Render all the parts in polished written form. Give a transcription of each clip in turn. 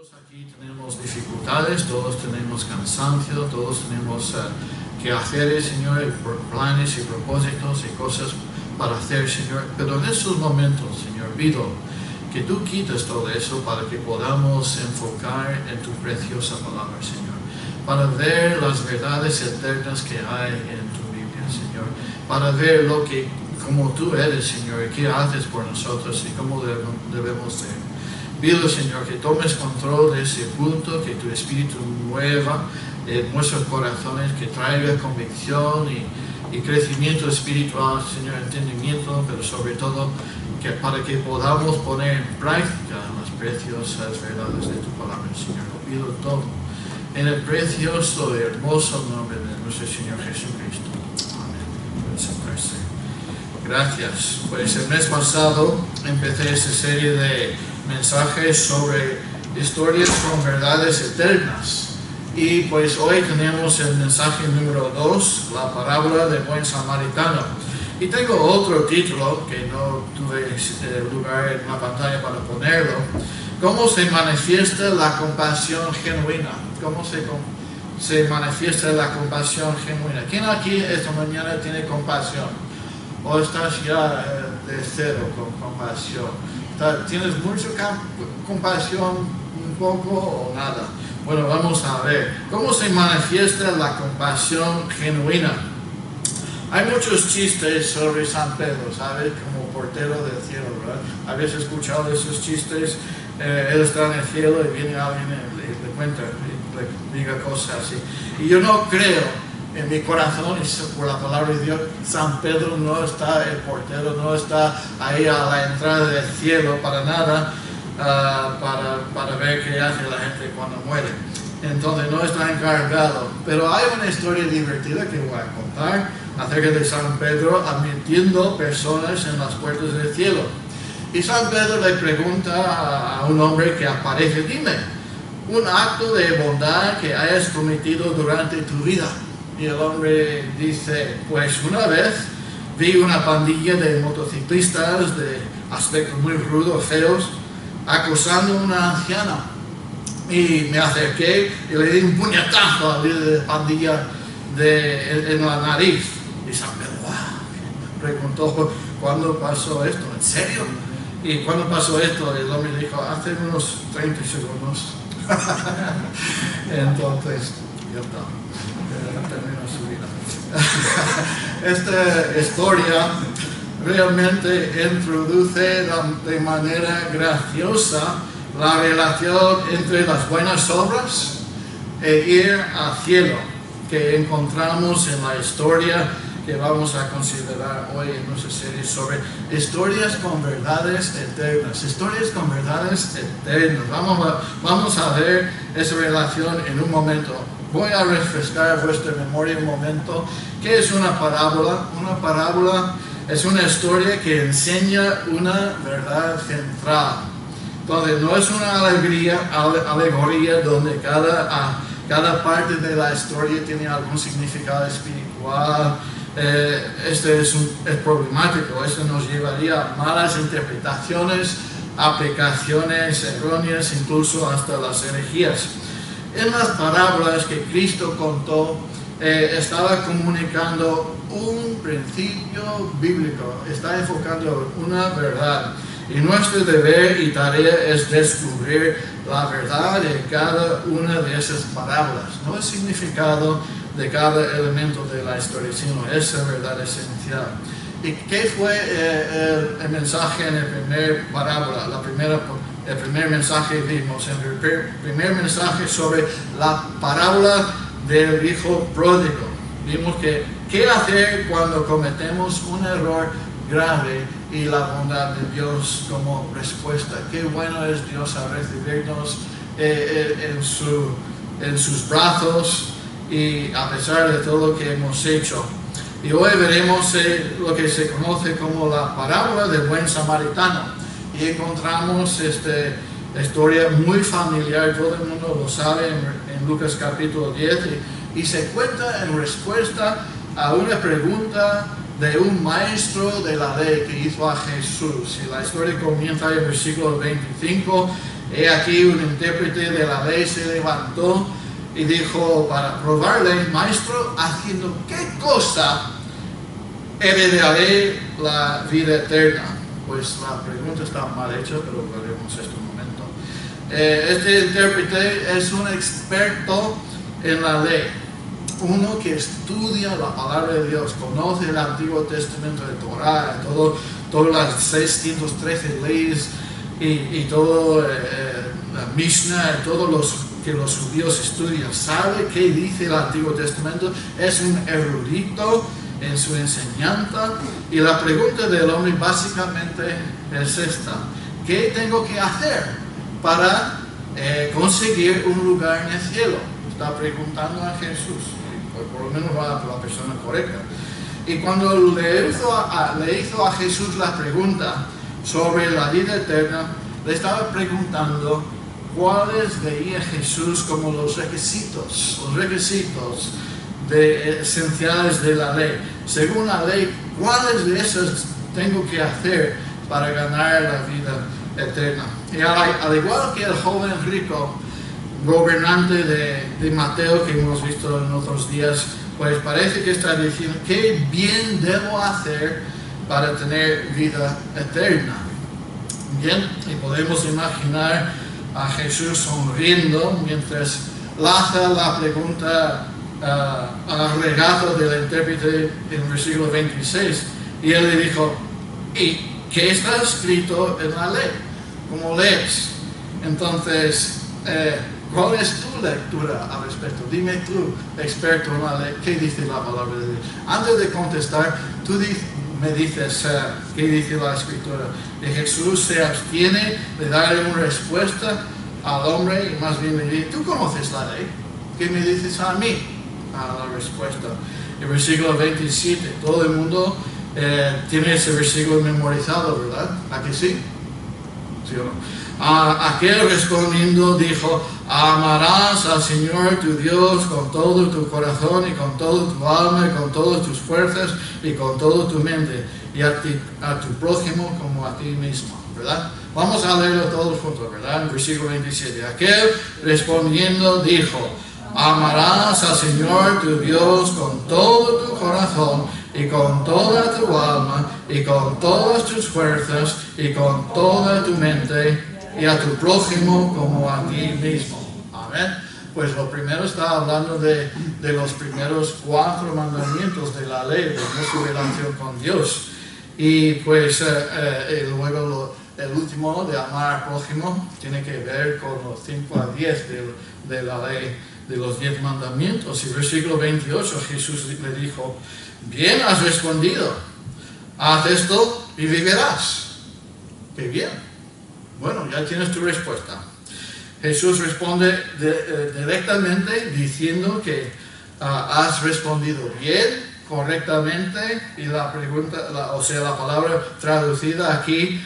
Todos aquí tenemos dificultades, todos tenemos cansancio, todos tenemos quehaceres, Señor, planes y propósitos y cosas para hacer, Señor. Pero en estos momentos, Señor, pido que tú quites todo eso para que podamos enfocar en tu preciosa palabra, Señor. Para ver las verdades eternas que hay en tu Biblia, Señor. Para ver lo que, como tú eres, Señor, y qué haces por nosotros y cómo debemos ser. Pido, Señor, que tomes control de ese punto, que tu Espíritu mueva en nuestros corazones, que traiga convicción y crecimiento espiritual, Señor, entendimiento, pero sobre todo que para que podamos poner en práctica las preciosas verdades de tu palabra, Señor. Lo pido todo en el precioso y hermoso nombre de nuestro Señor Jesucristo. Amén. Pueden sentarse. Gracias. Pues el mes pasado empecé esta serie de mensajes sobre historias con verdades eternas. Y pues hoy tenemos el mensaje número 2, la parábola del buen samaritano. Y tengo otro título que no tuve lugar en la pantalla para ponerlo. ¿Cómo se manifiesta la compasión genuina? ¿Cómo se manifiesta la compasión genuina? ¿Quién aquí esta mañana tiene compasión? ¿O estás ya de cero con compasión? ¿Tienes mucha compasión, un poco o nada? Bueno, vamos a ver. ¿Cómo se manifiesta la compasión genuina? Hay muchos chistes sobre San Pedro, ¿sabes? Como portero del cielo, ¿verdad? ¿Habéis escuchado esos chistes? Él está en el cielo y viene alguien y le cuenta, le diga cosas así. Y yo no creo en mi corazón, y por la palabra de Dios, San Pedro no está, el portero no está ahí a la entrada del cielo para nada, para ver qué hace la gente cuando muere. Entonces no está encargado. Pero hay una historia divertida que voy a contar acerca de San Pedro admitiendo personas en las puertas del cielo. Y San Pedro le pregunta a un hombre que aparece, dime, un acto de bondad que hayas cometido durante tu vida. Y el hombre dice, pues una vez vi una pandilla de motociclistas de aspecto muy rudo, feos, acosando a una anciana. Y me acerqué y le di un puñetazo a la pandilla en la nariz. Y San Pedro, wow, preguntó, ¿cuándo pasó esto? ¿En serio? ¿Y cuándo pasó esto? Y el hombre dijo, hace unos 30 segundos. Entonces, ya está. Terminó su vida. Esta historia realmente introduce de manera graciosa la relación entre las buenas obras e ir al cielo que encontramos en la historia que vamos a considerar hoy en nuestra serie sobre historias con verdades eternas. Historias con verdades eternas. Vamos a ver esa relación en un momento. Voy a refrescar vuestra memoria un momento. ¿Qué es una parábola? Una parábola es una historia que enseña una verdad central. Entonces, no es una alegoría donde cada parte de la historia tiene algún significado espiritual. Esto es problemático. Esto nos llevaría a malas interpretaciones, aplicaciones erróneas, incluso hasta las herejías. En las parábolas que Cristo contó, estaba comunicando un principio bíblico, está enfocando una verdad. Y nuestro deber y tarea es descubrir la verdad de cada una de esas parábolas, no el significado de cada elemento de la historia, sino esa verdad esencial. ¿Y qué fue el mensaje en la primera parábola? El primer mensaje vimos, el primer mensaje sobre la parábola del hijo pródigo. Vimos que qué hacer cuando cometemos un error grave y la bondad de Dios como respuesta. Qué bueno es Dios al recibirnos en sus brazos y a pesar de todo lo que hemos hecho. Y hoy veremos lo que se conoce como la parábola del buen samaritano. Y encontramos esta historia muy familiar, todo el mundo lo sabe en Lucas capítulo 10, y se cuenta en respuesta a una pregunta de un maestro de la ley que hizo a Jesús. Y la historia comienza en el versículo 25 He aquí un intérprete de la ley se levantó y dijo para probarle: maestro, ¿haciendo qué cosa heredaré la vida eterna? Pues la pregunta está mal hecha, pero veremos esto un momento. Este intérprete es un experto en la ley, uno que estudia la palabra de Dios, conoce el Antiguo Testamento de Torah, todas las 613 leyes y todo la Mishnah, todos los que los judíos estudian, sabe qué dice el Antiguo Testamento, es un erudito en su enseñanza. Y la pregunta del hombre básicamente es esta: ¿qué tengo que hacer para conseguir un lugar en el cielo? Está preguntando a Jesús, por lo menos a la persona correcta. Y cuando le hizo a Jesús la pregunta sobre la vida eterna, le estaba preguntando cuáles veía Jesús como los requisitos esenciales de la ley. Según la ley, ¿cuáles de esas tengo que hacer para ganar la vida eterna? Y al igual que el joven rico, gobernante de Mateo, que hemos visto en otros días, pues parece que está diciendo: ¿qué bien debo hacer para tener vida eterna? Bien, y podemos imaginar a Jesús sonriendo mientras lanza la pregunta al regazo del intérprete en el versículo 26. Y él le dijo: ¿y qué está escrito en la ley? ¿Cómo lees? Entonces, ¿cuál es tu lectura al respecto? Dime tú, experto en la ley, ¿qué dice la palabra de Dios? Antes de contestar, tú me dices qué dice la Escritura. Y Jesús se abstiene de darle una respuesta al hombre y más bien le dice: ¿tú conoces la ley? ¿Qué me dices a mí? A la respuesta. El versículo 27, todo el mundo tiene ese versículo memorizado, ¿verdad? ¿A que sí? ¿Sí o no? Aquel respondiendo dijo: amarás al Señor tu Dios con todo tu corazón y con todo tu alma y con todas tus fuerzas y con toda tu mente, y a tu prójimo como a ti mismo, ¿verdad? Vamos a leerlo todos juntos, ¿verdad? El versículo 27. Aquel respondiendo dijo: amarás al Señor tu Dios con todo tu corazón y con toda tu alma y con todas tus fuerzas y con toda tu mente, y a tu prójimo como a ti mismo. Amén. Pues lo primero está hablando de los primeros 4 mandamientos de la ley, de nuestra relación con Dios. Y pues luego el último, de amar al prójimo, tiene que ver con los 5 a 10 de la ley, de los 10 mandamientos. Y versículo 28, Jesús le dijo: bien has respondido, haz esto y vivirás. Qué bien. Bueno, ya tienes tu respuesta. Jesús responde directamente diciendo que has respondido bien, correctamente, y la pregunta, la palabra traducida aquí,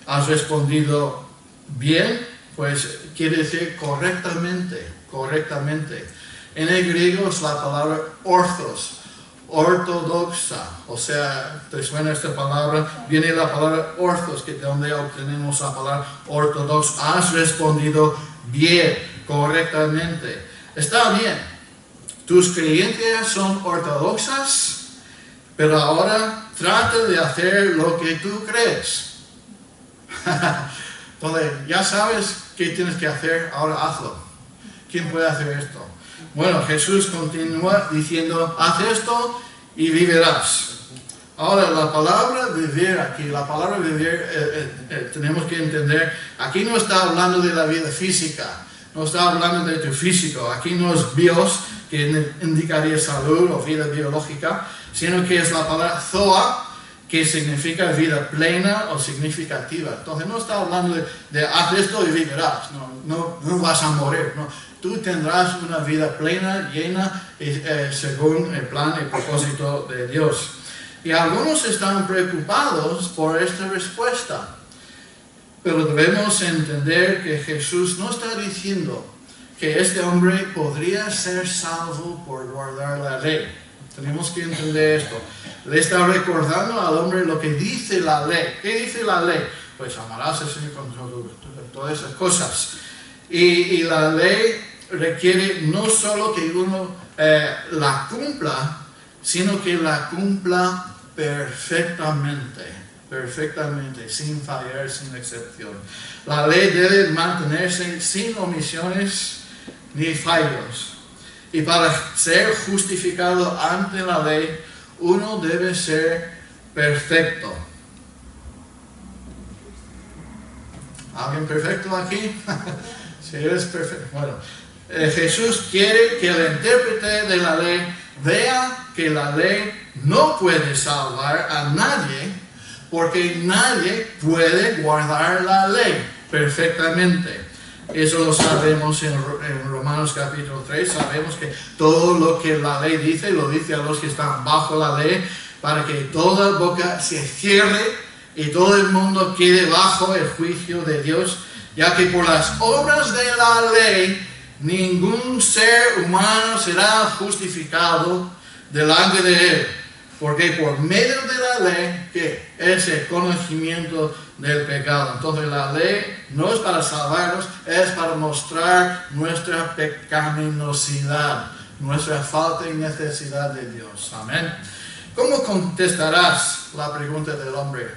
has respondido bien, pues quiere decir correctamente. En el griego es la palabra ortodoxa, o sea, ¿te suena esta palabra? Viene la palabra orthos, que de donde obtenemos la palabra ortodoxo. Has respondido bien, correctamente. Está bien, tus creencias son ortodoxas, pero ahora trata de hacer lo que tú crees. Entonces, ya sabes qué tienes que hacer, ahora hazlo. ¿Quién puede hacer esto? Bueno, Jesús continúa diciendo: haz esto y vivirás. Ahora, la palabra vivir aquí, tenemos que entender, aquí no está hablando de la vida física, no está hablando de tu físico, aquí no es bios, que indicaría salud o vida biológica, sino que es la palabra zoa, que significa vida plena o significativa. Entonces no está hablando de haz esto y vivirás, no vas a morir, no. Tú tendrás una vida plena, llena, según el plan y propósito de Dios. Y algunos están preocupados por esta respuesta, pero debemos entender que Jesús no está diciendo que este hombre podría ser salvo por guardar la ley. Tenemos que entender esto. Le está recordando al hombre lo que dice la ley. ¿Qué dice la ley? pues amarás al Señor con todas esas cosas. Y la ley requiere no solo que uno la cumpla, sino que la cumpla perfectamente, sin fallar, sin excepción. La ley debe mantenerse sin omisiones ni fallos. Y para ser justificado ante la ley, uno debe ser perfecto. ¿Alguien perfecto aquí? Si eres perfecto. Bueno, Jesús quiere que el intérprete de la ley vea que la ley no puede salvar a nadie, porque nadie puede guardar la ley perfectamente. Eso lo sabemos en Romanos capítulo 3. Sabemos que todo lo que la ley dice, lo dice a los que están bajo la ley, para que toda boca se cierre y todo el mundo quede bajo el juicio de Dios, ya que por las obras de la ley ningún ser humano será justificado delante de él, porque por medio de la ley, que es el conocimiento del pecado. Entonces la ley no es para salvarnos, es para mostrar nuestra pecaminosidad, nuestra falta y necesidad de Dios. Amén. ¿Cómo contestarás la pregunta del hombre?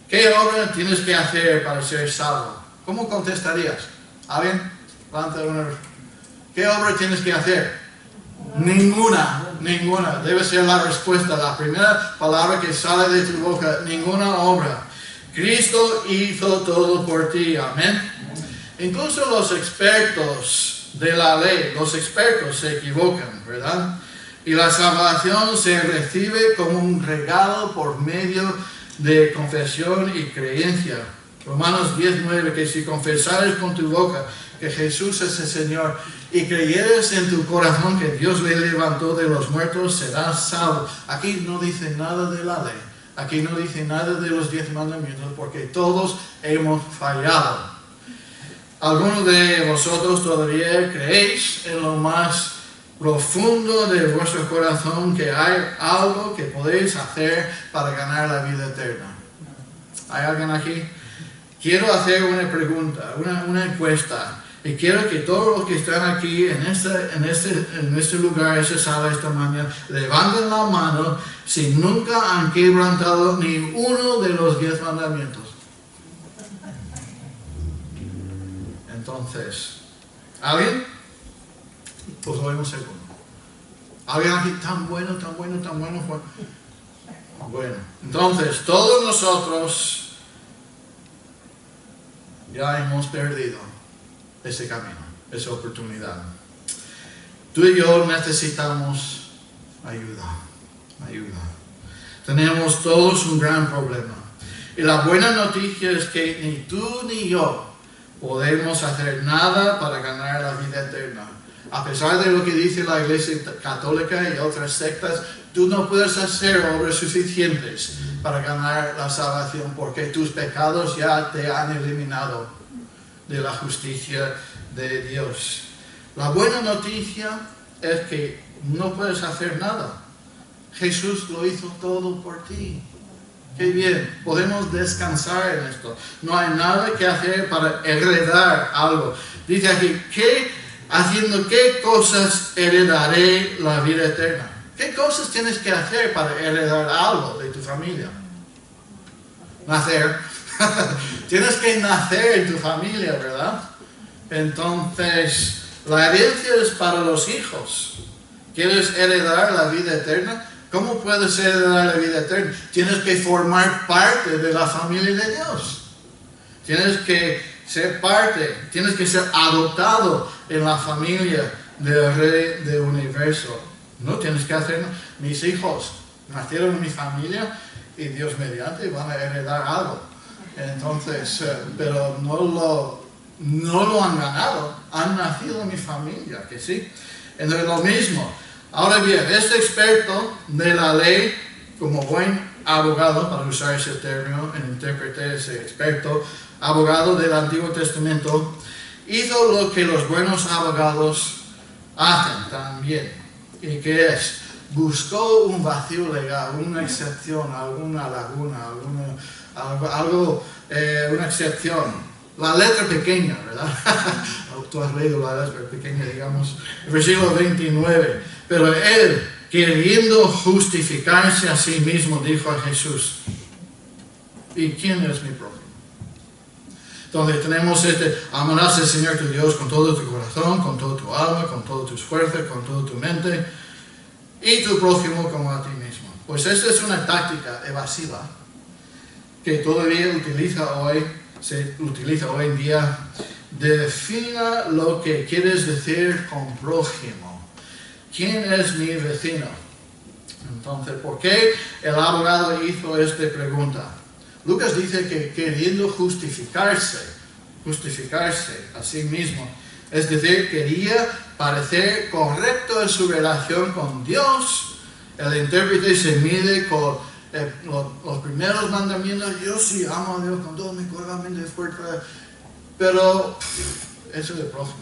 ¿Qué obra tienes que hacer para ser salvo? ¿Cómo contestarías? ¿Alguien? Levanta una. ¿Qué obra tienes que hacer? Ninguna. Debe ser la respuesta. La primera palabra que sale de tu boca, ninguna obra. Cristo hizo todo por ti. Amén. Incluso los expertos de la ley, los expertos se equivocan, ¿verdad? Y la salvación se recibe como un regalo por medio de confesión y creencia. Romanos 10:9, que si confesares con tu boca que Jesús es el Señor y creyeres en tu corazón que Dios le levantó de los muertos, serás salvo. Aquí no dice nada de la ley, aquí no dice nada de los 10 mandamientos, porque todos hemos fallado. ¿Algunos de vosotros todavía creéis en lo más profundo de vuestro corazón que hay algo que podéis hacer para ganar la vida eterna? ¿Hay alguien aquí? Quiero hacer una pregunta, una encuesta. Y quiero que todos los que están aquí en este lugar, esta sala, esta mañana, levanten la mano si nunca han quebrantado ni uno de los 10 mandamientos. Entonces, ¿alguien? Pues oímos un segundo. ¿Alguien aquí tan bueno? Bueno, entonces, todos nosotros ya hemos perdido ese camino, esa oportunidad. Tú y yo necesitamos ayuda. Tenemos todos un gran problema. Y la buena noticia es que ni tú ni yo podemos hacer nada para ganar la vida eterna. A pesar de lo que dice la Iglesia Católica y otras sectas, tú no puedes hacer obras suficientes para ganar la salvación, porque tus pecados ya te han eliminado de la justicia de Dios. La buena noticia es que no puedes hacer nada. Jesús lo hizo todo por ti. Qué bien, podemos descansar en esto. No hay nada que hacer para heredar algo. Dice aquí, haciendo qué cosas heredaré la vida eterna. ¿Qué cosas tienes que hacer para heredar algo de tu familia? Nacer. Tienes que nacer en tu familia, ¿verdad? Entonces, la herencia es para los hijos. ¿Quieres heredar la vida eterna? ¿Cómo puedes heredar la vida eterna? Tienes que formar parte de la familia de Dios. Tienes que ser parte, tienes que ser adoptado en la familia del Rey del Universo. No tienes que hacer nada. Mis hijos nacieron en mi familia y Dios mediante van a heredar algo. Entonces, pero no lo han ganado, han nacido en mi familia, que sí. Entonces lo mismo. Ahora bien, este experto de la ley, como buen abogado, para usar ese término, el intérprete, ese experto, abogado del Antiguo Testamento, hizo lo que los buenos abogados hacen también. ¿Y qué es? Buscó un vacío legal, una excepción, alguna laguna, una excepción. La letra pequeña, ¿verdad? Tú has leído la letra pequeña, digamos, el versículo 29. Pero él, queriendo justificarse a sí mismo, dijo a Jesús: ¿y quién es mi prójimo? Donde tenemos amarás al Señor tu Dios con todo tu corazón, con toda tu alma, con todas tus fuerzas, con toda tu mente, y tu prójimo como a ti mismo. Pues esta es una táctica evasiva que todavía se utiliza hoy en día. Defina lo que quieres decir con prójimo. ¿Quién es mi vecino? Entonces, ¿por qué el abogado hizo esta pregunta? Lucas dice que queriendo justificarse a sí mismo, es decir, quería parecer correcto en su relación con Dios. El intérprete se mide con los primeros mandamientos. Yo sí amo a Dios con todo mi corazón, mente y fuerza, pero eso es de prójimo.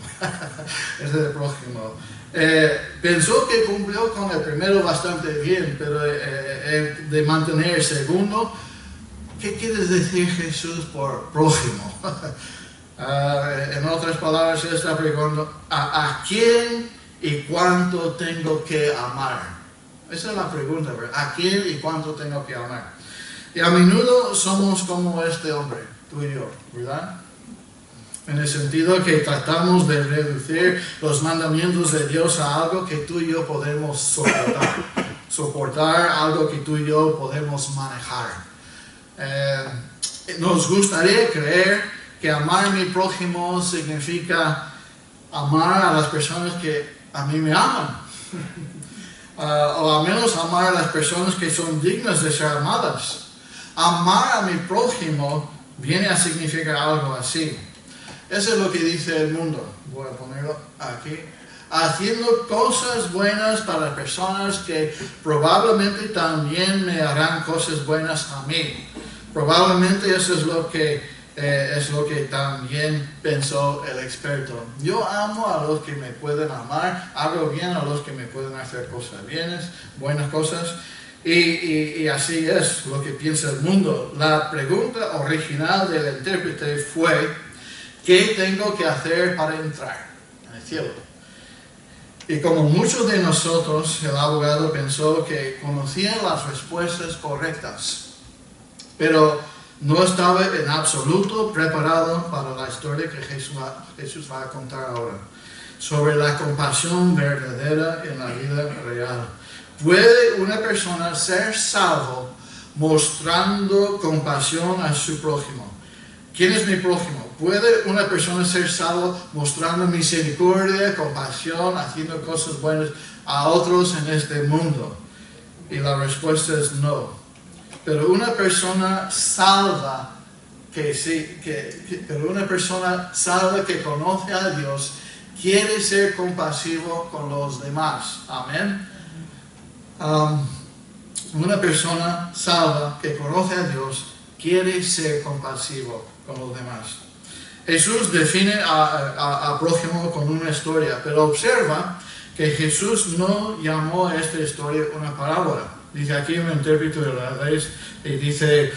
Eso es de prójimo. Pensó que cumplió con el primero bastante bien, pero de mantener el segundo. ¿Qué quieres decir, Jesús, por prójimo? En otras palabras, él está preguntando: ¿a quién y cuánto tengo que amar? Esa es la pregunta, ¿verdad? ¿A quién y cuánto tengo que amar? Y a menudo somos como este hombre, tú y yo, ¿verdad? En el sentido que tratamos de reducir los mandamientos de Dios a algo que tú y yo podemos soportar, algo que tú y yo podemos manejar. Nos gustaría creer que amar a mi prójimo significa amar a las personas que a mí me aman. O al menos amar a las personas que son dignas de ser amadas. Amar a mi prójimo viene a significar algo así. Eso es lo que dice el mundo. Voy a ponerlo aquí. Haciendo cosas buenas para personas que probablemente también me harán cosas buenas a mí. Probablemente eso es lo que también pensó el experto. Yo amo a los que me pueden amar, hago bien a los que me pueden hacer cosas buenas cosas, y así es lo que piensa el mundo. La pregunta original del intérprete fue: ¿qué tengo que hacer para entrar en el cielo? Y como muchos de nosotros, el abogado pensó que conocía las respuestas correctas, pero no estaba en absoluto preparado para la historia que Jesús va a contar ahora, sobre la compasión verdadera en la vida real. ¿Puede una persona ser salvo mostrando compasión a su prójimo? ¿Quién es mi prójimo? ¿Puede una persona ser salvo mostrando misericordia, compasión, haciendo cosas buenas a otros en este mundo? Y la respuesta es no. Pero una persona salva que conoce a Dios quiere ser compasivo con los demás. Amén. Una persona salva que conoce a Dios quiere ser compasivo con los demás. Jesús define a prójimo con una historia, pero observa que Jesús no llamó a esta historia una parábola. Dice aquí un intérprete de la ley, y dice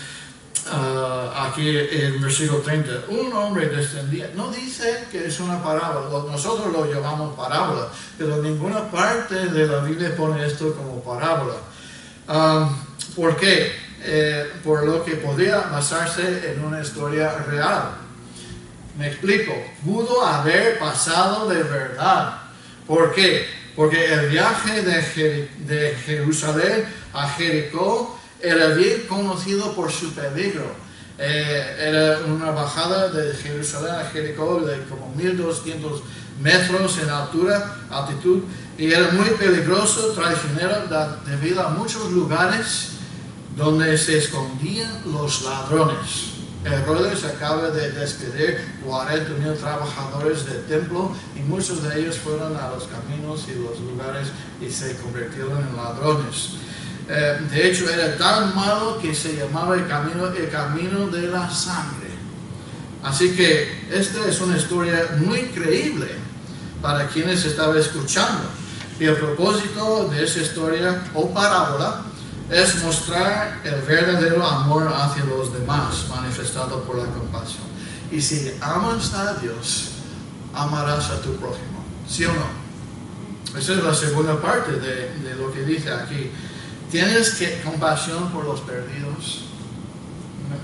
aquí en versículo 30, un hombre descendía. No dice que es una parábola, nosotros lo llamamos parábola, pero en ninguna parte de la Biblia pone esto como parábola. ¿Por qué? Por lo que podría basarse en una historia real. Me explico, pudo haber pasado de verdad. ¿Por qué? Porque el viaje de Jerusalén a Jericó era bien conocido por su peligro. Era una bajada de Jerusalén a Jericó de como 1200 metros en altitud, y era muy peligroso, traicionero, debido a muchos lugares donde se escondían los ladrones. Herodes acaba de despedir 40,000 trabajadores del templo, y muchos de ellos fueron a los caminos y los lugares y se convirtieron en ladrones. De hecho, era tan malo que se llamaba el camino de la sangre. Así que esta es una historia muy creíble para quienes estaban escuchando. Y el propósito de esa historia o parábola es mostrar el verdadero amor hacia los demás, manifestado por la compasión. Y si amas a Dios, amarás a tu prójimo. ¿Sí o no? Esa es la segunda parte de lo que dice aquí. ¿Tienes compasión por los perdidos?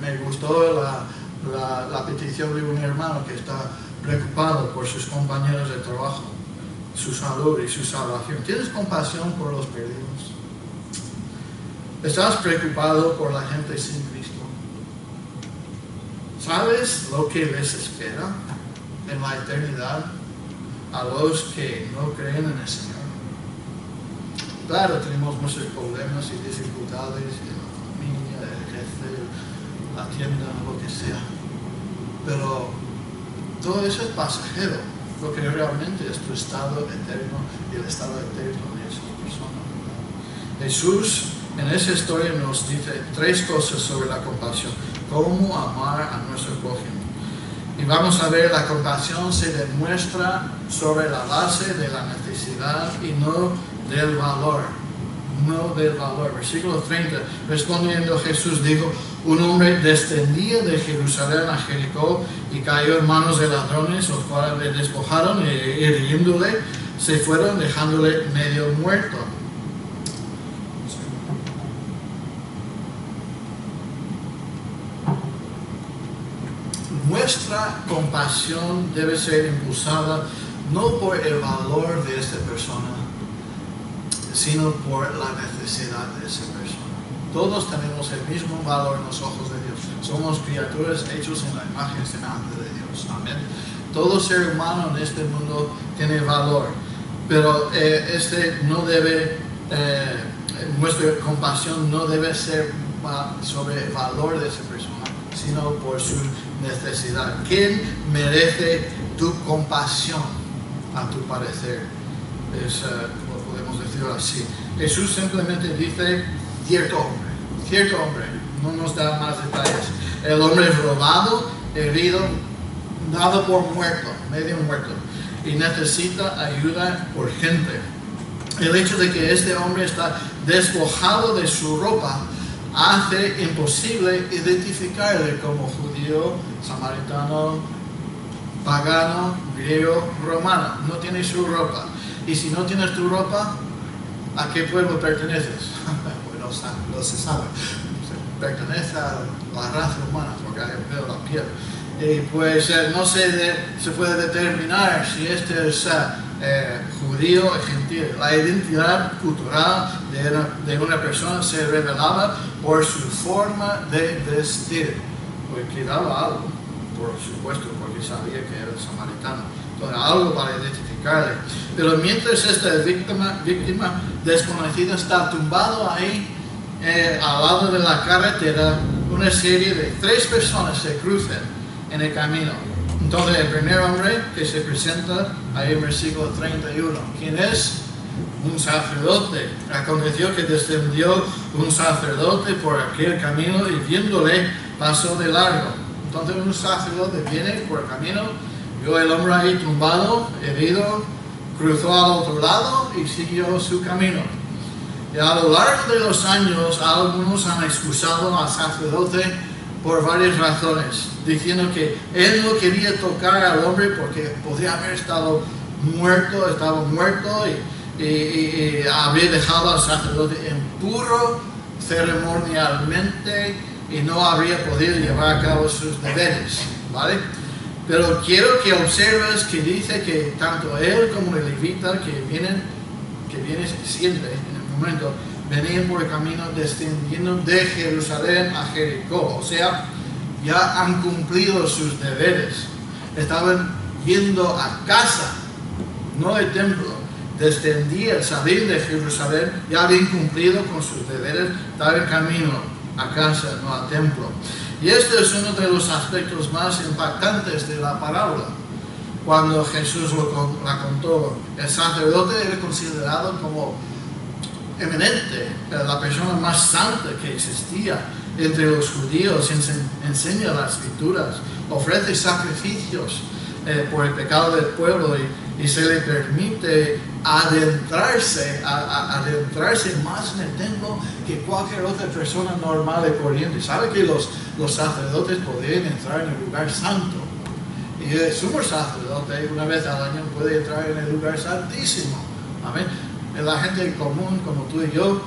Me gustó la petición de un hermano que está preocupado por sus compañeros de trabajo, su salud y su salvación. ¿Tienes compasión por los perdidos? ¿Estás preocupado por la gente sin Cristo? ¿Sabes lo que les espera en la eternidad a los que no creen en el Señor? Claro, tenemos muchos problemas y dificultades, y la familia, el jefe, la tienda, lo que sea. Pero todo eso es pasajero. Lo que realmente es tu estado eterno y el estado eterno de esa persona. Jesús en esa historia nos dice 3 cosas sobre la compasión. Cómo amar a nuestro prójimo. Y vamos a ver, la compasión se demuestra sobre la base de la necesidad y no del valor. No del valor. Versículo 30. Respondiendo Jesús dijo: un hombre descendía de Jerusalén a Jericó y cayó en manos de ladrones, los cuales le despojaron y hiriéndole se fueron, dejándole medio muerto. Nuestra compasión debe ser impulsada no por el valor de esta persona, sino por la necesidad de esa persona. Todos tenemos el mismo valor en los ojos de Dios. Somos criaturas hechos en la imagen y semejanza de Dios. Amén. Todo ser humano en este mundo tiene valor, pero nuestra compasión no debe ser sobre el valor de esa persona, sino por su necesidad. ¿Quién merece tu compasión, a tu parecer? Como podemos decirlo así. Jesús simplemente dice: cierto hombre, no nos da más detalles. El hombre robado, herido, dado por muerto, medio muerto, y necesita ayuda urgente. El hecho de que este hombre está despojado de su ropa hace imposible identificarle como judío, samaritano, pagano, griego, romano. No tiene su ropa. Y si no tienes tu ropa, ¿a qué pueblo perteneces? Bueno, no se sabe. Pertenece a la raza humana, porque hay veo la piel. Y pues no se puede determinar si este es judío o gentil. La identidad cultural de una persona se revelaba por su forma de vestir. Porque daba algo, por supuesto, porque sabía que era samaritano. Entonces, algo para identificarle. Pero mientras esta víctima desconocida está tumbado ahí, al lado de la carretera, una serie de 3 personas se cruzan en el camino. Entonces, el primer hombre que se presenta ahí en versículo 31, ¿quién es? Un sacerdote. Aconteció que descendió un sacerdote por aquel camino y viéndole pasó de largo. Entonces, un sacerdote viene por el camino, vio el hombre ahí tumbado, herido, cruzó al otro lado y siguió su camino. Y a lo largo de los años, algunos han excusado al sacerdote por varias razones, diciendo que él no quería tocar al hombre porque podría haber estado muerto, y había dejado al sacerdote impuro ceremonialmente y no habría podido llevar a cabo sus deberes, ¿vale? Pero quiero que observes que dice que tanto él como el levita que viene siempre en el momento, venían por el camino descendiendo de Jerusalén a Jericó. O sea, ya han cumplido sus deberes. Estaban yendo a casa, no al templo. Descendían, salir de Jerusalén, ya habían cumplido con sus deberes, estaban en camino a casa, no al templo. Y este es uno de los aspectos más impactantes de la parábola. Cuando Jesús la contó, el sacerdote era considerado como eminente, la persona más santa que existía entre los judíos, enseña las escrituras, ofrece sacrificios por el pecado del pueblo y se le permite adentrarse más en el templo que cualquier otra persona normal y corriente. Sabe que los sacerdotes podían entrar en el lugar santo, y el sumo sacerdote una vez al año puede entrar en el lugar santísimo. Amén. La gente común como tú y yo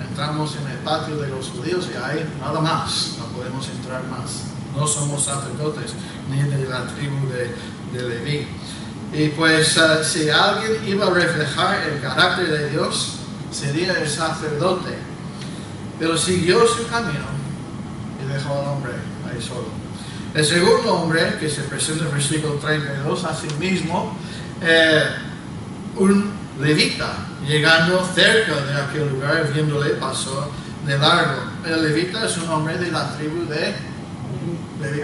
entramos en el patio de los judíos y ahí nada más, no podemos entrar más. No somos sacerdotes ni de la tribu de Leví. Y pues si alguien iba a reflejar el carácter de Dios, sería el sacerdote. Pero siguió su camino y dejó al hombre ahí solo. El segundo hombre, que se presenta en el versículo 32, asimismo, un levita, llegando cerca de aquel lugar, viéndole, pasó de largo. El levita es un hombre de la tribu de Leví.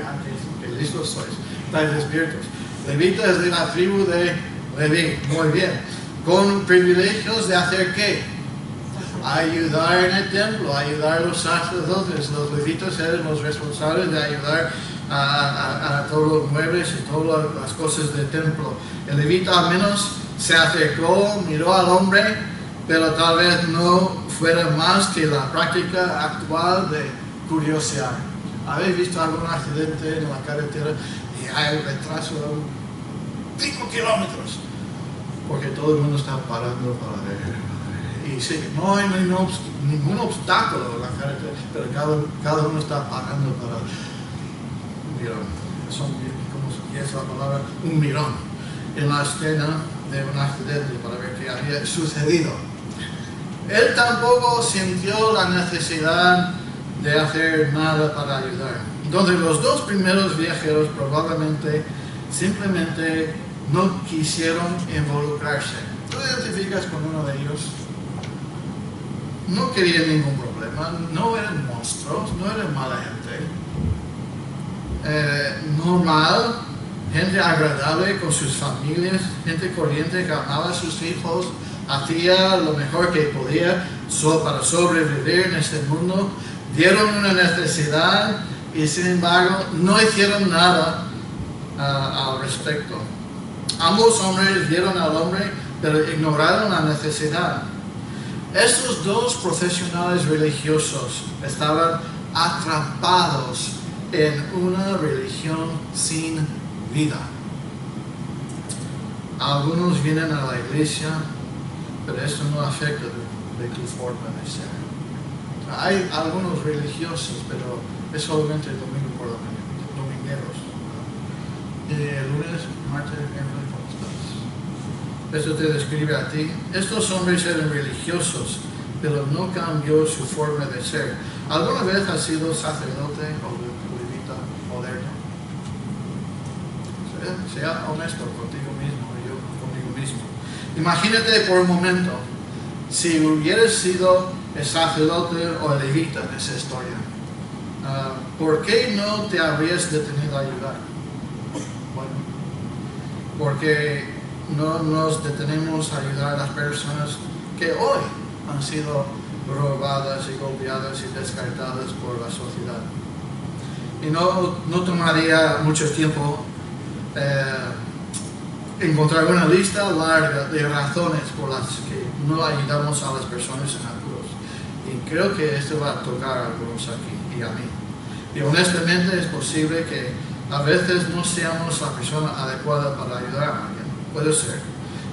Que listos sois, estáis despiertos. Levita es de la tribu de Leví, muy bien. Con privilegios de hacer ¿qué? Ayudar en el templo, ayudar a los sacerdotes. Los levitas eran los responsables de ayudar a todos los muebles y todas las cosas del templo. El levita al menos se acercó, miró al hombre, pero tal vez no fuera más que la práctica actual de curiosidad. ¿Habéis visto algún accidente en la carretera y hay un retraso de 5 kilómetros? Porque todo el mundo está parando para ver. Y sí, no hay ningún obstáculo en la carretera, pero cada uno está parando para mirón. ¿Cómo es la palabra? Un mirón en la escena de un accidente para ver qué había sucedido. Él tampoco sintió la necesidad de hacer nada para ayudar. Entonces los dos primeros viajeros probablemente simplemente no quisieron involucrarse. ¿Tú identificas con uno de ellos? No querían ningún problema, no eran monstruos, no eran mala gente. Normal, gente agradable con sus familias, gente corriente que amaba a sus hijos, hacía lo mejor que podía para sobrevivir en este mundo. Vieron una necesidad y sin embargo no hicieron nada al respecto. Ambos hombres vieron al hombre, pero ignoraron la necesidad. Estos dos profesionales religiosos estaban atrapados en una religión sin vida. Algunos vienen a la iglesia, pero esto no afecta de tu forma de ser. Hay algunos religiosos, pero es solamente el domingo por la mañana, domingueros. Y el lunes, martes, miércoles, ¿cómo estás? Esto te describe a ti. Estos hombres eran religiosos, pero no cambió su forma de ser. ¿Alguna vez has sido sacerdote o levita moderno? Sea honesto contigo mismo y yo conmigo mismo. Imagínate por un momento, si hubieras sido el sacerdote o el levita de esa historia, ¿por qué no te habrías detenido a ayudar? Bueno, porque no nos detenemos a ayudar a las personas que hoy han sido robadas y golpeadas y descartadas por la sociedad. Y no tomaría mucho tiempo encontrar una lista larga de razones por las que no ayudamos a las personas en apuros. Y creo que esto va a tocar a algunos aquí y a mí. Y honestamente es posible que a veces no seamos la persona adecuada para ayudar a alguien. Puede ser.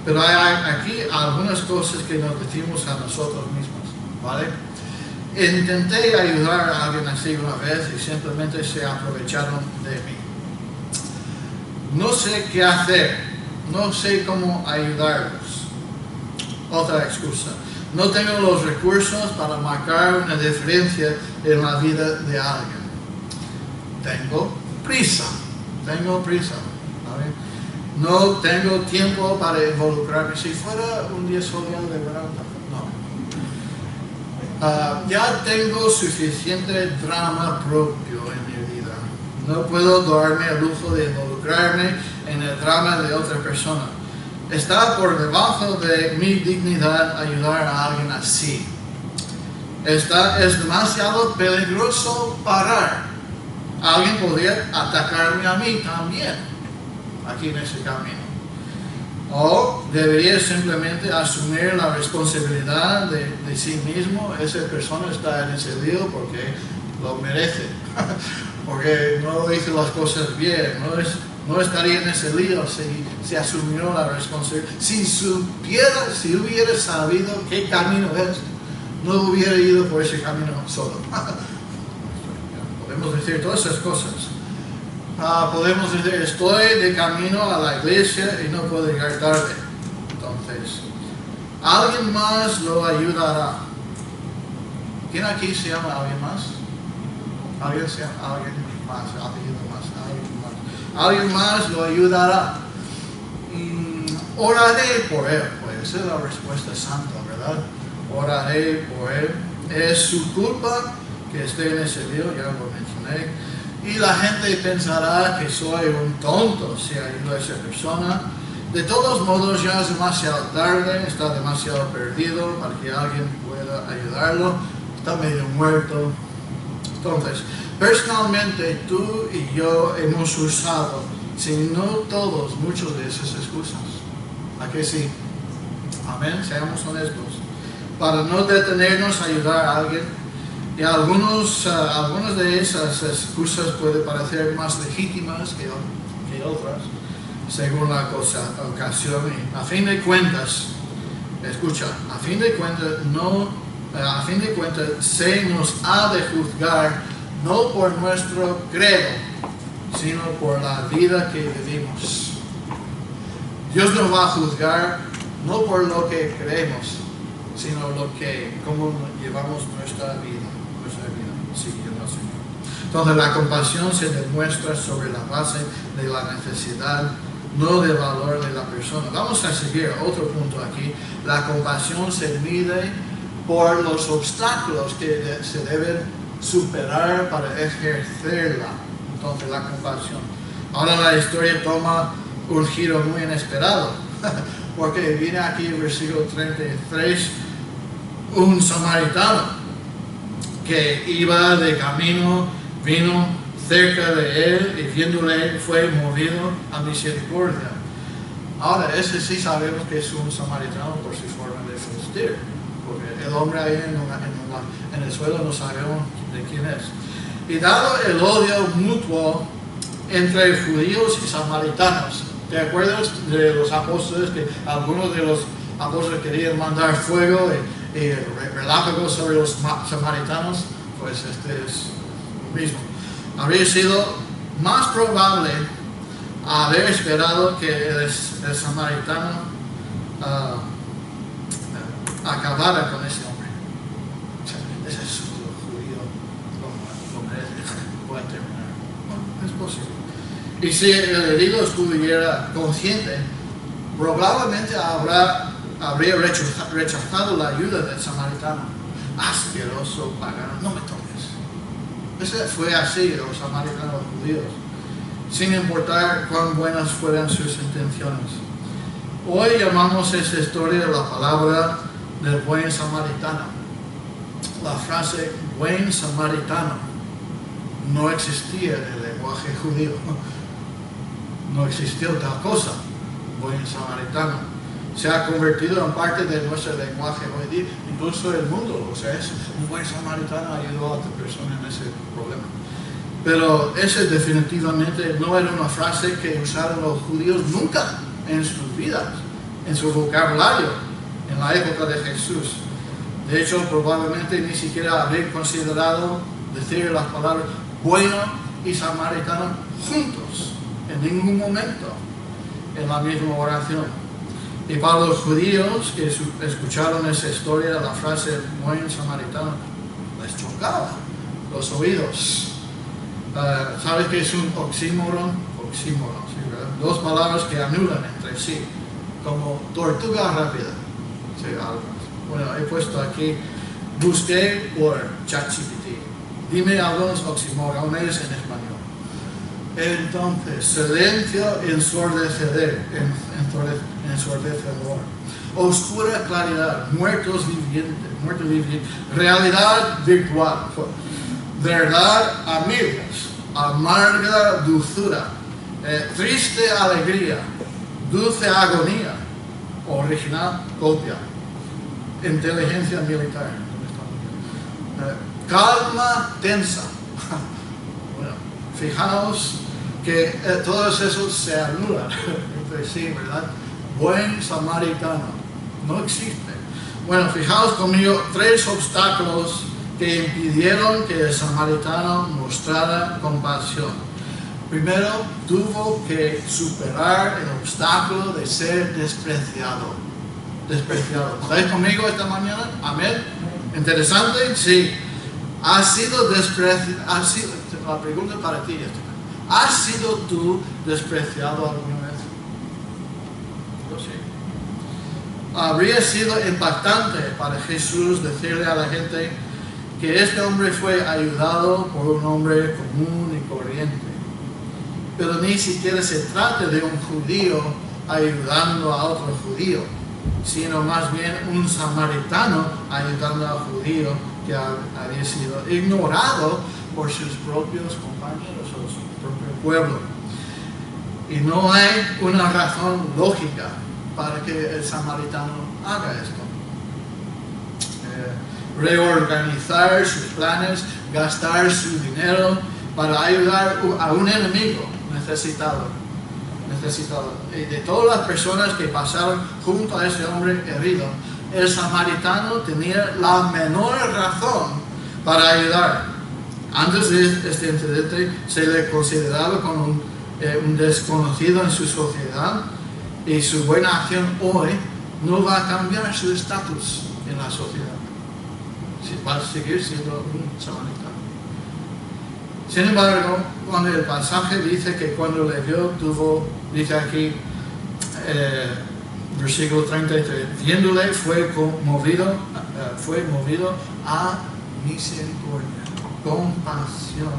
Pero hay aquí algunas cosas que nos decimos a nosotros mismos, ¿vale? Intenté ayudar a alguien así una vez y simplemente se aprovecharon de mí. No sé qué hacer, no sé cómo ayudarlos. Otra excusa. No tengo los recursos para marcar una diferencia en la vida de alguien. Tengo prisa, ¿vale? No tengo tiempo para involucrarme. Si fuera un día soleado de verano, no. Ya tengo suficiente drama propio en mi vida. No puedo darme el lujo de involucrarme en el drama de otra persona. Está por debajo de mi dignidad ayudar a alguien así. Es demasiado peligroso parar. Alguien podría atacarme a mí también, aquí en ese camino. O debería simplemente asumir la responsabilidad de sí mismo. Esa persona está en ese lío porque lo merece, porque no hizo las cosas bien, no estaría en ese lío si asumió la responsabilidad. Si hubiera sabido qué camino es, no hubiera ido por ese camino solo. Podemos decir todas esas cosas. Podemos decir, estoy de camino a la iglesia y no puedo llegar tarde. Entonces, alguien más lo ayudará. ¿Quién aquí se llama alguien más? Alguien se llama alguien más, alguien más lo ayudará. Oraré por él. Pues esa es la respuesta santa, ¿verdad? Oraré por él. Es su culpa que esté en ese lío, ya lo mencioné. Y la gente pensará que soy un tonto si ayudo a esa persona. De todos modos, ya es demasiado tarde, está demasiado perdido para que alguien pueda ayudarlo. Está medio muerto. Entonces, personalmente, tú y yo hemos usado, si no todos, muchas de esas excusas. ¿A que sí? Amén, seamos honestos. Para no detenernos a ayudar a alguien. Y algunas de esas excusas pueden parecer más legítimas que otras, según la ocasión. Y a fin de cuentas, escucha, a fin de cuentas se nos ha de juzgar no por nuestro credo, sino por la vida que vivimos. Dios nos va a juzgar no por lo que creemos, sino cómo llevamos nuestra vida. Siguiendo al Señor. Entonces la compasión se demuestra sobre la base de la necesidad, no del valor de la persona. Vamos a seguir otro punto aquí. La compasión se mide por los obstáculos que se deben superar para ejercerla. Entonces la compasión. Ahora la historia toma un giro muy inesperado, porque viene aquí en versículo 33 un samaritano que iba de camino, vino cerca de él y viéndole fue movido a misericordia. Ahora, ese sí sabemos que es un samaritano por su forma de vestir, porque el hombre ahí en el suelo no sabemos de quién es. Y dado el odio mutuo entre judíos y samaritanos, ¿te acuerdas de los apóstoles que algunos de los apóstoles querían mandar fuego y relámpagos sobre los samaritanos? Pues este es lo mismo. Habría sido más probable haber esperado que el samaritano acabara con ese hombre. Ese es judío, lo merece, puede terminar. Bueno, es posible. Y si el herido estuviera consciente, probablemente habría rechazado la ayuda del samaritano. Asqueroso, pagano, no me toques. Ese fue así los samaritanos judíos, sin importar cuán buenas fueran sus intenciones. Hoy llamamos esta historia la palabra del buen samaritano. La frase buen samaritano no existía en el lenguaje judío. No existió tal cosa, buen samaritano. Se ha convertido en parte de nuestro lenguaje hoy día, incluso el mundo. O sea, es un buen samaritano ayudó a otra persona en ese problema. Pero esa definitivamente no era una frase que usaron los judíos nunca en sus vidas, en su vocabulario, en la época de Jesús. De hecho, probablemente ni siquiera habrían considerado decir las palabras bueno y samaritano juntos, en ningún momento, en la misma oración. Y para los judíos que escucharon esa historia, la frase buen samaritano, les chocaba los oídos. ¿Sabes qué es un oxímoron? Oxímoron, ¿sí, verdad? Dos palabras que anulan entre sí, como tortuga rápida. Sí, algo. Bueno, he puesto aquí, busqué por ChatGPT. Dime algunos oxímorones en español. Entonces, silencio ensordecedor, oscura claridad, muertos vivientes, realidad virtual, verdad amigas, amarga dulzura, triste alegría, dulce agonía, original, copia. Inteligencia militar. Calma tensa. Bueno, fijaos que todos esos se anulan entre sí, ¿verdad? Buen samaritano. No existe. Bueno, fijaos conmigo 3 obstáculos que impidieron que el samaritano mostrara compasión. Primero, tuvo que superar el obstáculo de ser despreciado. ¿Estáis conmigo esta mañana? Amén. ¿Interesante? Sí. ¿Has sido despreciado? La pregunta para ti es, ¿has sido tú despreciado alguna vez? Yo sí. Habría sido impactante para Jesús decirle a la gente que este hombre fue ayudado por un hombre común y corriente. Pero ni siquiera se trata de un judío ayudando a otro judío, sino más bien un samaritano ayudando a un judío que había sido ignorado por sus propios compañeros o su propio pueblo. Y no hay una razón lógica para que el samaritano haga esto. Reorganizar sus planes, gastar su dinero para ayudar a un enemigo necesitado. Y de todas las personas que pasaron junto a ese hombre herido, el samaritano tenía la menor razón para ayudar. Antes de este incidente se le consideraba como un desconocido en su sociedad, y su buena acción hoy no va a cambiar su estatus en la sociedad. Va a seguir siendo un samaritano. Sin embargo, cuando el pasaje dice que cuando le vio dice aquí, versículo 33, viéndole fue movido a misericordia, compasión,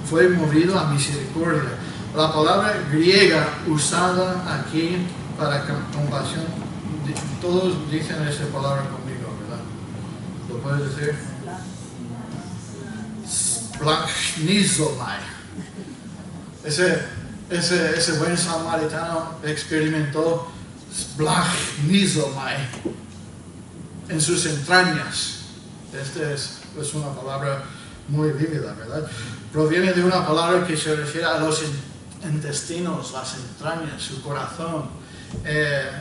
fue movido a misericordia. La palabra griega usada aquí para compasión, todos dicen esa palabra conmigo, ¿verdad? ¿Lo puedes decir? Splachnizomai. Ese buen samaritano experimentó splachnizomai en sus entrañas. Esta es una palabra muy vívida, ¿verdad? Proviene de una palabra que se refiere a los intestinos, las entrañas, su corazón.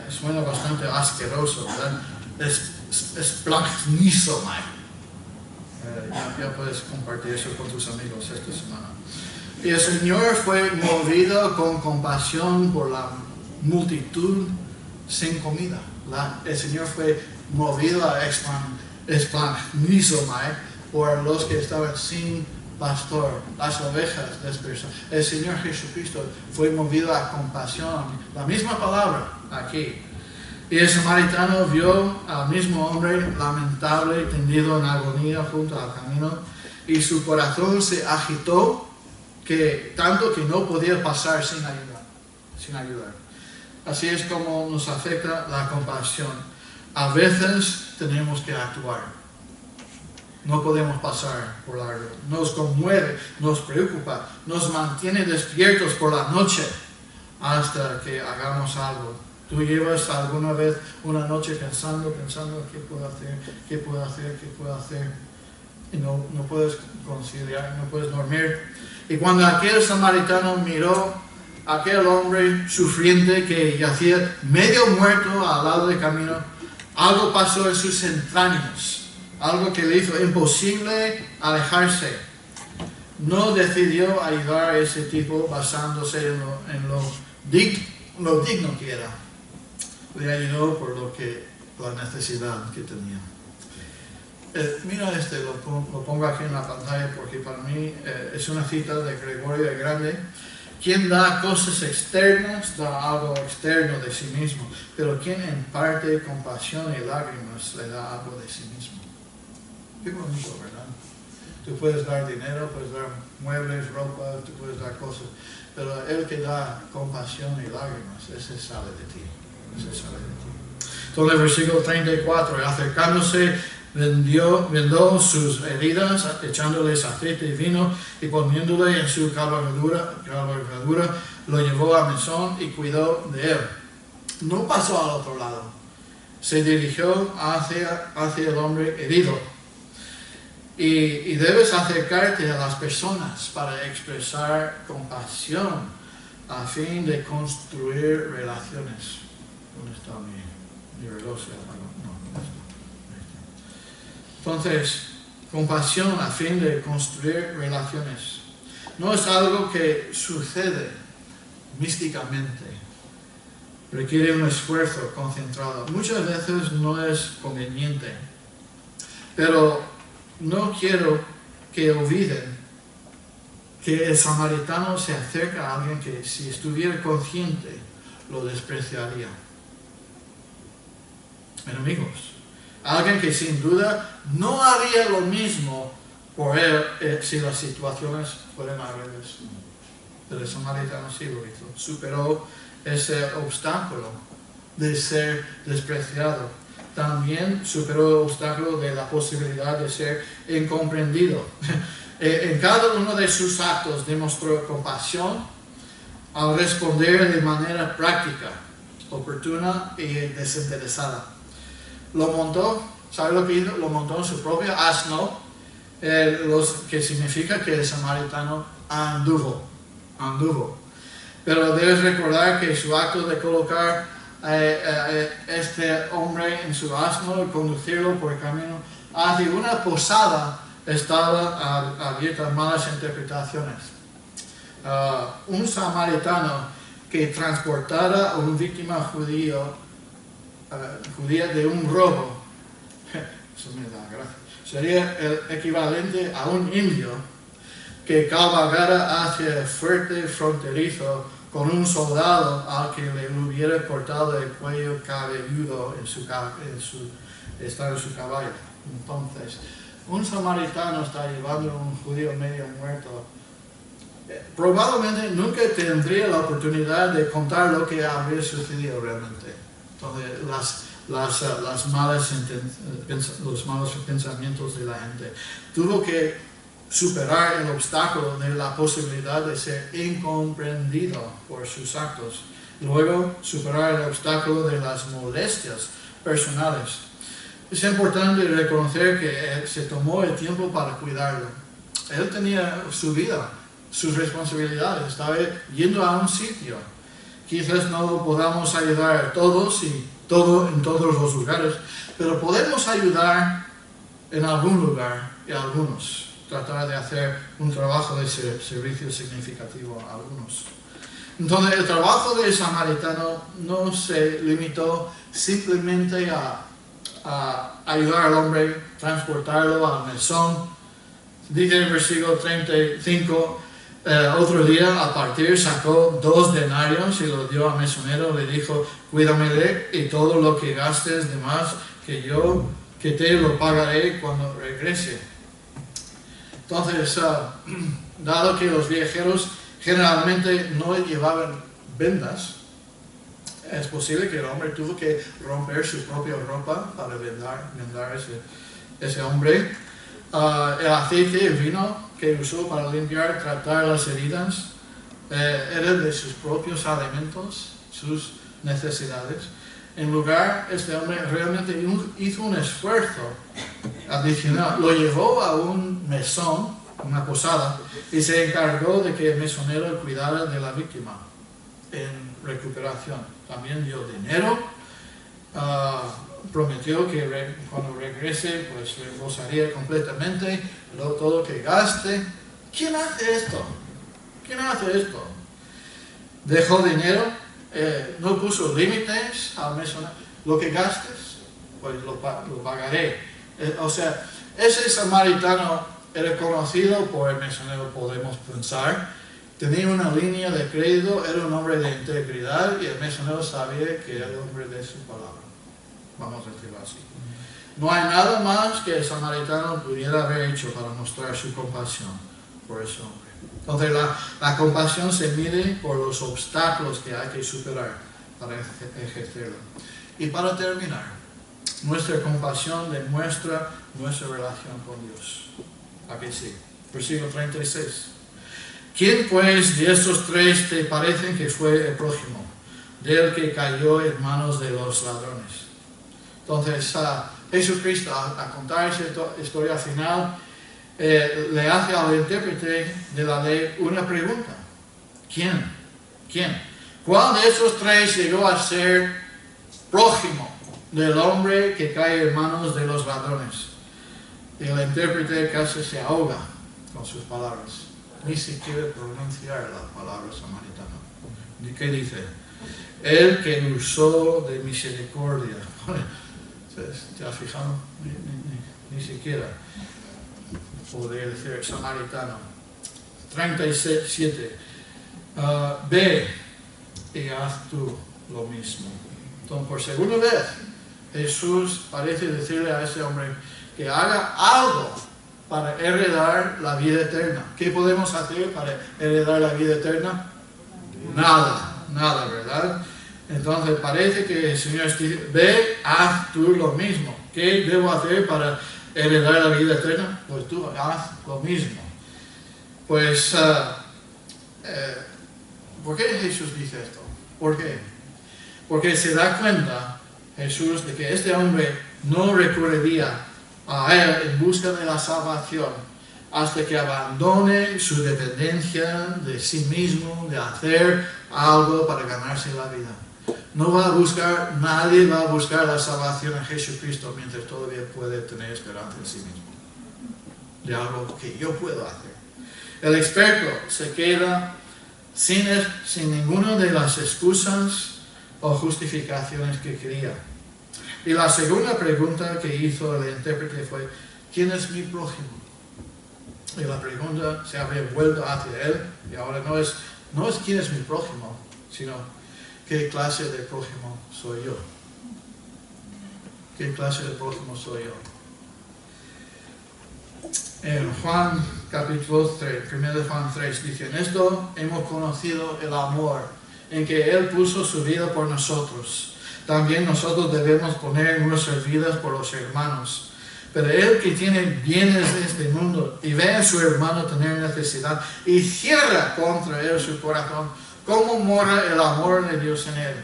Suena bastante asqueroso, ¿verdad? Splachnizomai. Ya puedes compartir eso con tus amigos esta semana. Y el Señor fue movido con compasión por la multitud sin comida. El Señor fue movido a esplanizomai por los que estaban sin pastor, las ovejas dispersas. El Señor Jesucristo fue movido a compasión. La misma palabra aquí. Y el samaritano vio al mismo hombre lamentable tendido en agonía junto al camino, y su corazón se agitó tanto que no podía pasar sin ayudar. Así es como nos afecta la compasión. A veces tenemos que actuar. No podemos pasar por largo. Nos conmueve, nos preocupa, nos mantiene despiertos por la noche hasta que hagamos algo. Tú llevas alguna vez una noche pensando qué puedo hacer, y no puedes conciliar, no puedes dormir. Y cuando aquel samaritano miró a aquel hombre sufriente que yacía medio muerto al lado del camino, algo pasó en sus entrañas, algo que le hizo imposible alejarse. No decidió ayudar a ese tipo basándose en lo digno que era. Le ayudó por la necesidad que tenía. Mira lo pongo aquí en la pantalla porque para mí es una cita de Gregorio el Grande. Quien da cosas externas, da algo externo de sí mismo, pero quien imparte compasión y lágrimas, le da algo de sí mismo. Qué bonito, ¿verdad? Tú puedes dar dinero, puedes dar muebles, ropa, tú puedes dar cosas, pero el que da compasión y lágrimas, ese sale de ti. Entonces el versículo 34, acercándose, vendó sus heridas, echándoles aceite y vino, y poniéndole en su cabalgadura, lo llevó a mesón y cuidó de él. No pasó al otro lado, se dirigió hacia el hombre herido. Y debes acercarte a las personas para expresar compasión a fin de construir relaciones. ¿Dónde está mi reloj? Entonces, compasión a fin de construir relaciones. No es algo que sucede místicamente. Requiere un esfuerzo concentrado. Muchas veces no es conveniente. Pero no quiero que olviden que el samaritano se acerca a alguien que, si estuviera consciente, lo despreciaría. Enemigos. Alguien que sin duda no haría lo mismo por él si las situaciones fueran al revés. Pero el samaritano sí lo hizo. Superó ese obstáculo de ser despreciado. También superó el obstáculo de la posibilidad de ser incomprendido. En cada uno de sus actos demostró compasión al responder de manera práctica, oportuna y desinteresada. Lo montó, ¿sabe lo que hizo? Lo montó en su propio asno, que significa que el samaritano anduvo. Pero debes recordar que su acto de colocar este hombre en su asno y conducirlo por el camino hacia una posada estaba abierta a malas interpretaciones. Un samaritano que transportara a una víctima judía de un robo, eso me da gracia, sería el equivalente a un indio que cabalgara hacia el fuerte fronterizo con un soldado al que le hubiera cortado el cuello cabelludo en su caballo. Entonces, un samaritano está llevando a un judío medio muerto. Probablemente nunca tendría la oportunidad de contar lo que habría sucedido realmente. Entonces, los malos pensamientos de la gente. Tuvo que superar el obstáculo de la posibilidad de ser incomprendido por sus actos. Luego, superar el obstáculo de las molestias personales. Es importante reconocer que se tomó el tiempo para cuidarlo. Él tenía su vida, sus responsabilidades, estaba yendo a un sitio. Quizás no podamos ayudar a todos en todos los lugares, pero podemos ayudar en algún lugar y a algunos. Tratar de hacer un trabajo de servicio significativo a algunos. Entonces, el trabajo del samaritano no se limitó simplemente a ayudar al hombre, transportarlo al mesón. Dice en el versículo 35, otro día al partir sacó 2 denarios y los dio al mesonero, le dijo, cuídamele y todo lo que gastes de más que te lo pagaré cuando regrese. Entonces, dado que los viajeros generalmente no llevaban vendas, es posible que el hombre tuvo que romper su propia ropa para vendar ese hombre. El aceite y el vino que usó para tratar las heridas, era de sus propios alimentos, sus necesidades. En lugar, este hombre realmente hizo un esfuerzo adicional. Lo llevó a un mesón, una posada, y se encargó de que el mesonero cuidara de la víctima en recuperación. También dio dinero, prometió que cuando regrese, pues reembolsaría completamente todo lo que gaste. ¿Quién hace esto? Dejó dinero. No puso límites al mesonero. Lo que gastes, pues lo pagaré. O sea, ese samaritano era conocido por el mesonero, podemos pensar. Tenía una línea de crédito, era un hombre de integridad y el mesonero sabía que era el hombre de su palabra. Vamos a decirlo así. No hay nada más que el samaritano pudiera haber hecho para mostrar su compasión por ese hombre. Entonces la compasión se mide por los obstáculos que hay que superar para ejercerla. Y para terminar, nuestra compasión demuestra nuestra relación con Dios. ¿A qué sí? Versículo 36. ¿Quién pues de estos 3 te parecen que fue el prójimo, del que cayó en manos de los ladrones? Entonces, Jesucristo, a contar esa historia final, le hace al intérprete de la ley una pregunta. ¿Quién? ¿Cuál de esos tres llegó a ser prójimo del hombre que cae en manos de los ladrones? Y el intérprete casi se ahoga con sus palabras. Ni siquiera pronunciar la palabra samaritana. ¿Qué dice? El que usó de misericordia. ¿Te has fijado? Ni siquiera. Podría decir samaritano. 37. Ve y haz tú lo mismo. Entonces, por segunda vez, Jesús parece decirle a ese hombre que haga algo para heredar la vida eterna. ¿Qué podemos hacer para heredar la vida eterna? Nada, ¿verdad? Entonces parece que el Señor dice, ve, haz tú lo mismo. ¿Qué debo hacer para heredar la vida eterna? Pues tú haz lo mismo. Pues, ¿por qué Jesús dice esto? ¿Por qué? Porque se da cuenta Jesús de que este hombre no recurriría a él en busca de la salvación hasta que abandone su dependencia de sí mismo, de hacer algo para ganarse la vida. Nadie va a buscar la salvación en Jesucristo mientras todavía puede tener esperanza en sí mismo. De algo que yo puedo hacer. El experto se queda sin ninguna de las excusas o justificaciones que quería. Y la segunda pregunta que hizo el intérprete fue, ¿quién es mi prójimo? Y la pregunta se había vuelto hacia él, y ahora no es quién es mi prójimo, sino qué clase de prójimo soy yo. ¿Qué clase de prójimo soy yo? En Juan capítulo 3, 1 Juan 3, dice, en esto hemos conocido el amor, en que Él puso su vida por nosotros. También nosotros debemos poner nuestras vidas por los hermanos. Pero el que tiene bienes de este mundo y ve a su hermano tener necesidad y cierra contra él su corazón, ¿cómo mora el amor de Dios en él?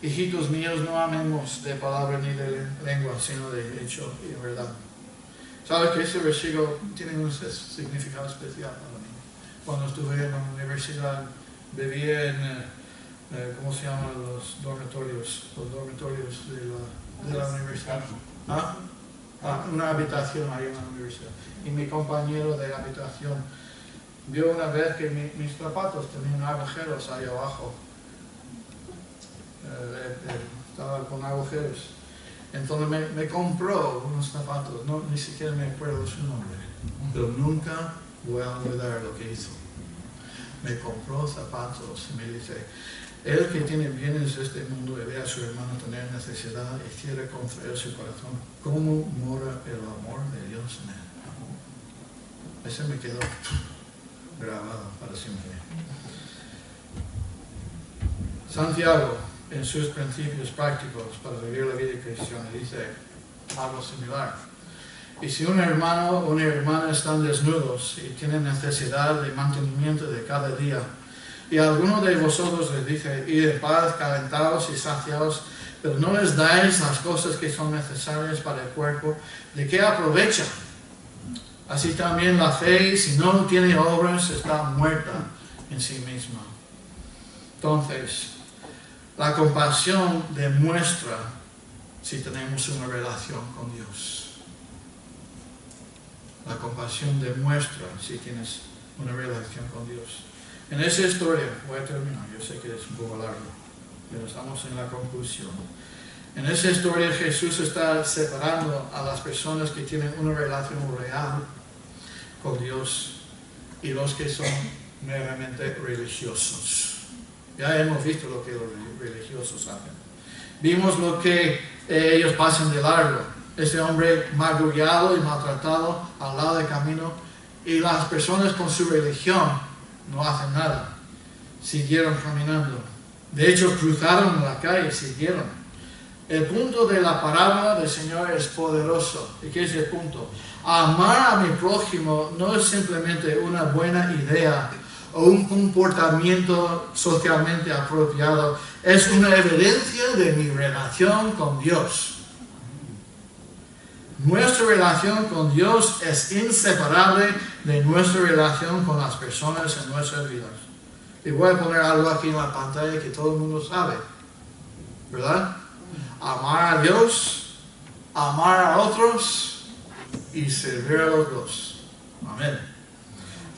Hijitos míos, no amemos de palabra ni de lengua, sino de hecho y verdad. ¿Sabes que ese versículo tiene un significado especial para mí? Cuando estuve en la universidad, vivía en, ¿cómo se llaman los dormitorios? Los dormitorios de la universidad. Una habitación ahí en la universidad. Y mi compañero de habitación vio una vez que mis zapatos tenían agujeros ahí abajo. Estaba con agujeros. Entonces me compró unos zapatos, ni siquiera me acuerdo su nombre, pero nunca voy a olvidar lo que hizo. Me compró zapatos y me dice, el que tiene bienes de este mundo y ve a su hermano tener necesidad y cierra contra él su corazón, ¿cómo mora el amor de Dios en él? Ese me quedó grabado para siempre. Santiago, en sus principios prácticos para vivir la vida cristiana, dice algo similar. Y si un hermano o una hermana están desnudos y tienen necesidad de mantenimiento de cada día, y a alguno de vosotros les dice, id en paz, calentados y saciados, pero no les dais las cosas que son necesarias para el cuerpo, ¿de qué aprovecha? Así también la fe, si no tiene obras, está muerta en sí misma. Entonces, la compasión demuestra si tenemos una relación con Dios. La compasión demuestra si tienes una relación con Dios. En esa historia, voy a terminar, yo sé que es un poco largo, pero estamos en la conclusión. En esa historia Jesús está separando a las personas que tienen una relación real con Dios y los que son meramente religiosos. Ya hemos visto lo que los religiosos hacen. Vimos lo que ellos pasan de largo. Este hombre magullado y maltratado al lado del camino, y las personas con su religión no hacen nada. Siguieron caminando. De hecho, cruzaron la calle y siguieron. El punto de la parábola del Señor es poderoso. ¿Y qué es el punto? Amar a mi prójimo no es simplemente una buena idea o un comportamiento socialmente apropiado. Es una evidencia de mi relación con Dios. Nuestra relación con Dios es inseparable de nuestra relación con las personas en nuestras vidas. Y voy a poner algo aquí en la pantalla que todo el mundo sabe, ¿verdad? Amar a Dios, amar a otros y servir a los dos. Amén.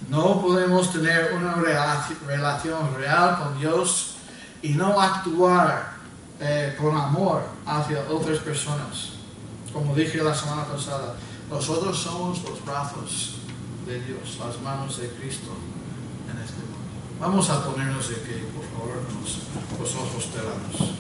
No podemos tener una relación real con Dios y no actuar con amor hacia otras personas. Como dije la semana pasada, nosotros somos los brazos de Dios, las manos de Cristo en este mundo. Vamos a ponernos de pie, por favor, con los ojos cerrados.